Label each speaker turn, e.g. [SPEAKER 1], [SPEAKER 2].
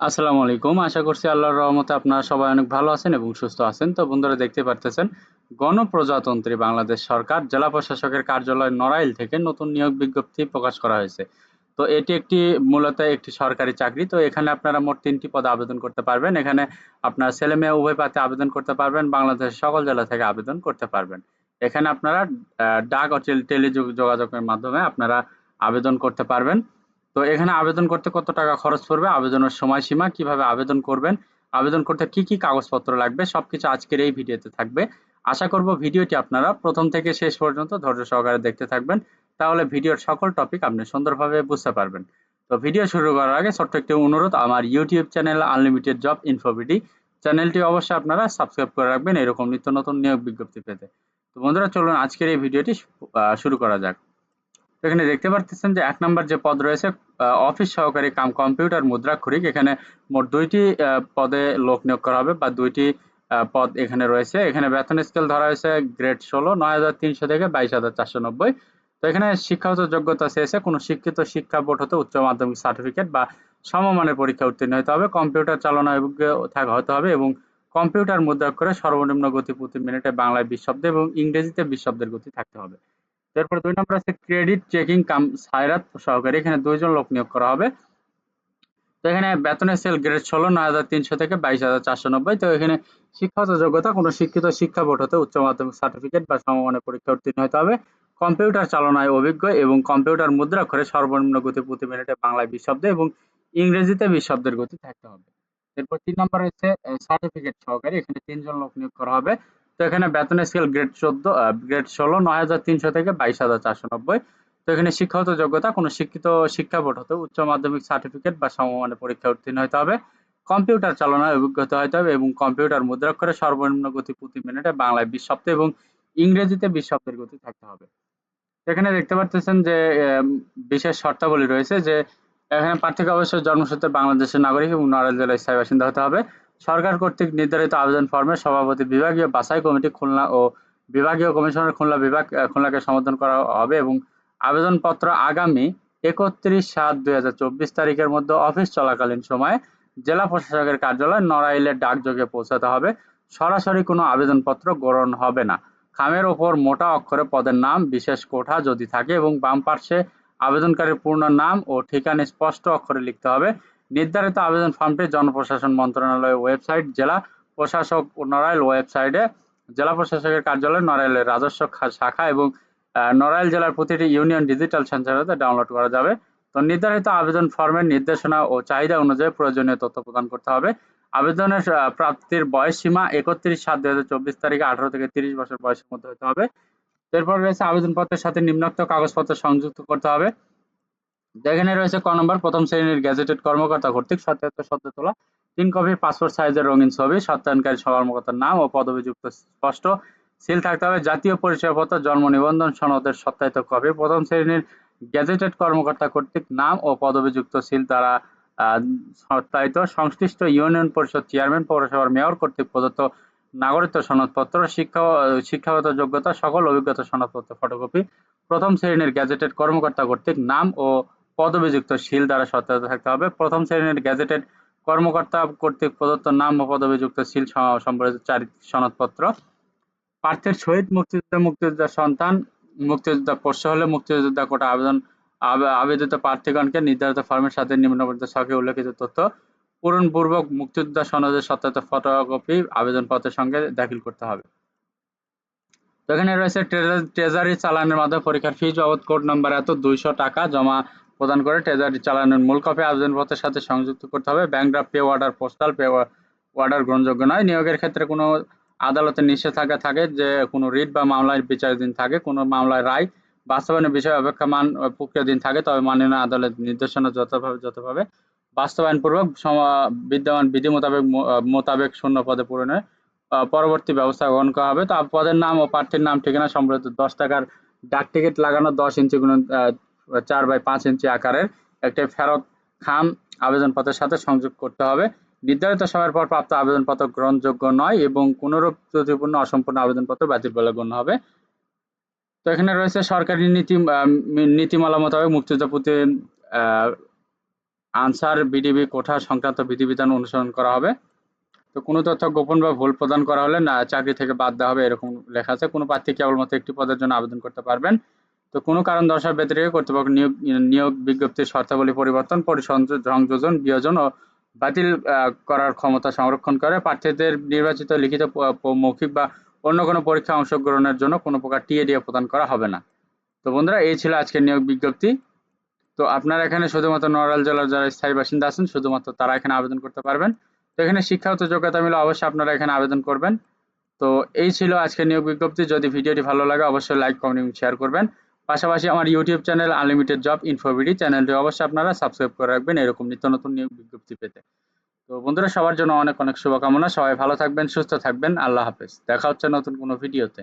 [SPEAKER 1] আসসালামু আলাইকুম। আশা করছি আল্লাহর রহমতে আপনারা সবাই অনেক ভালো আছেন এবং সুস্থ আছেন। তো বন্ধুরা দেখতে পারতেছেন, গণপ্রজাতন্ত্রী বাংলাদেশ সরকার জেলা প্রশাসকের কার্যালয় নড়াইল থেকে নতুন নিয়োগ বিজ্ঞপ্তি প্রকাশ করা হয়েছে। তো এটি মূলত একটি সরকারি চাকরি। তো এখানে আপনারা মোট ৩ টি পদে আবেদন করতে পারবেন। এখানে আপনার ছেলে-মেয়ে উভয় প্রার্থী আবেদন করতে পারবেন। বাংলাদেশের সকল জেলা থেকে আবেদন করতে পারবেন। এখানে আপনারা ডাক ও যোগাযোগের মাধ্যমে আপনারা আবেদন করতে পারবেন। তো এখানে আবেদন করতে কত টাকা খরচ পড়বে, আবেদনের সময়সীমা, কিভাবে আবেদন করবেন, আবেদন করতে কি কি কাগজপত্র লাগবে সবকিছু আজকের এই ভিডিওতে থাকবে। আশা করব ভিডিওটি আপনারা প্রথম থেকে শেষ পর্যন্ত ধৈর্য সহকারে দেখতে থাকবেন, তাহলে ভিডিওর সকল টপিক আপনি সুন্দরভাবে বুঝতে পারবেন। তো ভিডিও শুরু করার আগে ছোট্ট একটি অনুরোধ, আমার YouTube channel unlimited job InfoBD চ্যানেলটি অবশ্যই আপনারা সাবস্ক্রাইব করে রাখবেন এরকম নিত্য নতুন নিয়োগ বিজ্ঞপ্তি পেতে। তো বন্ধুরা চলুন আজকের এই ভিডিওটি শুরু করা যাক। এখানে দেখতে পারতেছেন যে ১ নাম্বার যে পদ রয়েছে অফিস সহকারী কাম কম্পিউটার মুদ্রাক্ষরিক, এখানে মোট ২ টি পদে লোক নিয়োগ করা হবে বা ২ টি পদ এখানে রয়েছে। এখানে বেতন স্কেল ধরা হয়েছে গ্রেড ১৬ ৯,৩০০ থেকে ২২,৪৯০। তো এখানে শিক্ষাগত যোগ্যতা চেয়েছে কোনো শিক্ষিত শিক্ষা বোর্ড হতে উচ্চ মাধ্যমিক সার্টিফিকেট বা সমমানের পরীক্ষা উত্তীর্ণ হতে হবে, কম্পিউটার চালনায় অভিজ্ঞ হতে হবে এবং কম্পিউটার মুদ্রাক্ষরে সর্বনিম্ন গতি প্রতি মিনিটে বাংলায় ২০ শব্দ এবং ইংরেজিতে ২০ শব্দের গতি থাকতে হবে। তারপর ২ নম্বর আছে ক্রেডিট চেকিং কাম সায়রাত সহকারী, এখানে ২ জন লোক নিয়োগ করা হবে। তো এখানে বেতনের স্কেল গ্রেড ১৬ ৯,৩০০ থেকে ২২,৪৯০। তো এখানে শিক্ষাগত যোগ্যতা কোনো শিক্ষিত শিক্ষা বোর্ড হতে উচ্চ মাধ্যমিক সার্টিফিকেট বা সমমানের পরীক্ষা উত্তীর্ণ হতে হবে, কম্পিউটার চালনায় অভিজ্ঞ এবং কম্পিউটার মুদ্রাক্ষরে সর্বনিম্ন গতি প্রতি মিনিটে বাংলায় ২০ শব্দ এবং ইংরেজিতে ২০ শব্দের গতি থাকতে হবে। এরপর ৩ নম্বর হচ্ছে সার্টিফিকেট সহকারী, এখানে ৩ জন লোক নিয়োগ করা হবে। তো এখানে বেতনের স্কেল গ্রেড ১৬ ৯,৩০০ থেকে ২২,৪৯০। তো এখানে শিক্ষাগত যোগ্যতা কোনো শিক্ষিত শিক্ষা বোর্ড হতে উচ্চ মাধ্যমিক সার্টিফিকেট বা সমমানের পরীক্ষা উত্তীর্ণ হতে হবে, কম্পিউটার চালনায় অভিজ্ঞতা হতে হবে এবং কম্পিউটার মুদ্রাক্ষরে সর্বনিম্ন গতি প্রতি মিনিটে বাংলায় ২০ শব্দ এবং ইংরেজিতে ২০ শব্দের গতি থাকতে হবে। এখানে দেখতে পারতেছেন যে বিশেষ শর্তাবলী রয়েছে যে এখানে প্রার্থীকে অবশ্যই জন্মসূত্রে বাংলাদেশের নাগরিক এবং নড়াইল জেলার স্থায়ী বাসিন্দা হতে হবে। সরকার কর্তৃক নির্ধারিত আবেদন ফরমে সভাপতি বিভাগীয় বাছাই কমিটি খুলনা ও বিভাগীয় কমিশনার খুলনা বিভাগ খুলনাকে সম্বোধন করা হবে এবং আবেদনপত্র আগামী ৩১/৭/২০২৪ তারিখের মধ্যে অফিস চলাকালীন সময়ে জেলা প্রশাসকের কার্যালয় নড়াইলের ডাকযোগে পৌঁছাতে হবে। সরাসরি কোনো আবেদনপত্র গ্রহণ হবে না। খামের ওপর মোটা অক্ষরে পদের নাম, বিশেষ কোঠা যদি থাকে এবং বাম পার্শ্বে আবেদনকারীর পূর্ণ নাম ও ঠিকানা স্পষ্ট অক্ষরে লিখতে হবে। নির্ধারিত আবেদন ফর্মটি জনপ্রশাসন মন্ত্রণালয়ের ওয়েবসাইট, জেলা প্রশাসক নড়াইল ওয়েবসাইটে, জেলা প্রশাসকের কার্যালয় নড়াইলের রাজস্ব শাখা এবং নড়াইল জেলার প্রতিটি ইউনিয়ন ডিজিটাল সেন্টারে ডাউনলোড করা যাবে। তো নির্ধারিত আবেদন ফর্মের নির্দেশনা ও চাহিদা অনুযায়ী প্রয়োজনীয় তথ্য প্রদান করতে হবে। আবেদনের প্রাপ্তির বয়স সীমা ৩১/৭/২০২৪ তারিখে ১৮ থেকে ৩০ বছর বয়সের মধ্যে হতে হবে। এরপর রয়েছে আবেদনপত্রের সাথে নিম্নোক্ত কাগজপত্র সংযুক্ত করতে হবে। যেখানে রয়েছে ক নম্বর প্রথম শ্রেণীর গেজেটেড কর্মকর্তা কর্তৃক সত্যায়িত সদ্য তোলা ৩ কপি পাসপোর্ট সাইজের রঙিন ছবি, সত্যায়নকারী কর্মকর্তার নাম ও পদবিযুক্ত স্পষ্ট সিল থাকতে হবে। জাতীয় পরিচয়পত্র, জন্ম নিবন্ধন সনদের সত্যায়িত কপি, প্রথম শ্রেণীর গেজেটেড কর্মকর্তা কর্তৃক নাম ও পদবিযুক্ত সিল দ্বারা সত্যায়িত সংশ্লিষ্ট ইউনিয়ন পরিষদ চেয়ারম্যান, পৌরসভার মেয়র কর্তৃক প্রদত্ত নাগরিকত্ব সনদপত্র, শিক্ষাগত যোগ্যতা সকল অভিজ্ঞতা সনদপত্র ফটোকপি, প্রথম শ্রেণীর গেজেটেড কর্মকর্তা কর্তৃক নাম ও পদবিযুক্ত সিল দ্বারা সত্যায়িত থাকতে হবে। প্রথম শ্রেণীর গেজেটেড কর্মকর্তা কর্তৃক প্রদত্ত নাম ও পদবিযুক্ত সিল সম্বলিত চারিত্রিক সনদপত্র। প্রার্থীর শহীদ মুক্তিযোদ্ধার সন্তান, মুক্তিযোদ্ধা পোষ্য হলে মুক্তিযোদ্ধা কোটা আবেদিত প্রার্থীগণকে নির্ধারিত ফরমের সাথে নিম্নবর্ণিত ছকে উল্লেখিত তথ্য পূরণপূর্বক মুক্তিযোদ্ধা সনদের সত্যায়িত ফটোকপি আবেদনপত্রের সঙ্গে দাখিল করতে হবে। তো এখানে রয়েছে ট্রেজারি চালানের মাধ্যমে পরীক্ষার ফিস বাবদ কোড নাম্বার এত ২০০ টাকা জমা প্রদান করে ট্রেজারি চালানের মূল কপি আবেদনপত্রের সাথে সংযুক্ত করতে হবে। Bank draft, pay order, postal pay order গ্রহণযোগ্য নয়। নিয়োগের ক্ষেত্রে কোনো আদালতের নিষেধাজ্ঞা থাকে যে কোনো রিট বা মামলায় বিচারাধীন থাকে, কোনো মামলায় রায় বাস্তবায়নের বিষয়ে অপেক্ষমান প্রক্রিয়াধীন থাকে, তবে মাননীয় আদালত নির্দেশনা যথাভাবে বাস্তবায়নপূর্বক বিদ্যমান বিধি মোতাবেক শূন্য পদে পূরণে পরবর্তী ব্যবস্থা গ্রহণ করা হবে। তো পদের নাম ও প্রার্থীর নাম ঠিকানা সম্বলিত ১০ টাকার ডাক টিকিট লাগানো ১০ ইঞ্চি × ৪/৫ ইঞ্চি আকারের একটি ফেরত খাম আবেদনপত্রের সাথে সংযোগ করতে হবে। নির্ধারিত সময়ের পর প্রাপ্ত আবেদনপত্র গ্রহণযোগ্য নয় এবং কোনরূপ ত্রুটিপূর্ণ অসম্পূর্ণ আবেদনপত্র বাতিল বলে গণ্য হবে। তো এখানে রয়েছে সরকারি নীতিমালা মোতাবেক মুক্তিযুদ্ধের প্রতি আনসার বিডিবি কোঠা সংক্রান্ত বিধিবিধান অনুসরণ করা হবে। তো কোনো তথ্য গোপন বা ভুল প্রদান করা হলে না চাকরি থেকে বাদ দেওয়া হবে এরকম লেখা আছে। কোনো প্রার্থী কেবলমাত্র একটি পদের জন্য আবেদন করতে পারবেন। তো কোনো কারণ দর্শার ব্যতিরেকে কর্তৃপক্ষ নিয়োগ বিজ্ঞপ্তির শর্তাবলী পরিবর্তন, সংযোজন, বিয়োজন ও বাতিল করার ক্ষমতা সংরক্ষণ করে। প্রার্থীদের নির্বাচিত লিখিত, মৌখিক বা অন্য কোনো পরীক্ষায় অংশগ্রহণের জন্য কোনো প্রকার টিএডিএ প্রদান করা হবে না। তো বন্ধুরা, এই ছিল আজকের নিয়োগ বিজ্ঞপ্তি। তো আপনারা এখানে শুধুমাত্র নড়াইল জেলার যারা স্থায়ী বাসিন্দা আছেন শুধুমাত্র তারা এখানে আবেদন করতে পারবেন। তো এখানে শিক্ষাগত যোগ্যতা মিলে অবশ্যই আপনারা এখানে আবেদন করবেন। তো এই ছিল আজকের নিয়োগ বিজ্ঞপ্তি। যদি ভিডিওটি ভালো লাগে অবশ্যই লাইক, কমেন্ট এবং শেয়ার করবেন। পাশাপাশি আমার YouTube channel unlimited job InfoBD চ্যানেলটি অবশ্যই আপনারা সাবস্ক্রাইব করে রাখবেন এরকম নিত্য নতুন নিয়োগ বিজ্ঞপ্তি পেতে। তো বন্ধুরা, সবার জন্য অনেক অনেক শুভকামনা। সবাই ভালো থাকবেন, সুস্থ থাকবেন। আল্লাহ হাফেজ। দেখা হচ্ছে নতুন কোনো ভিডিওতে।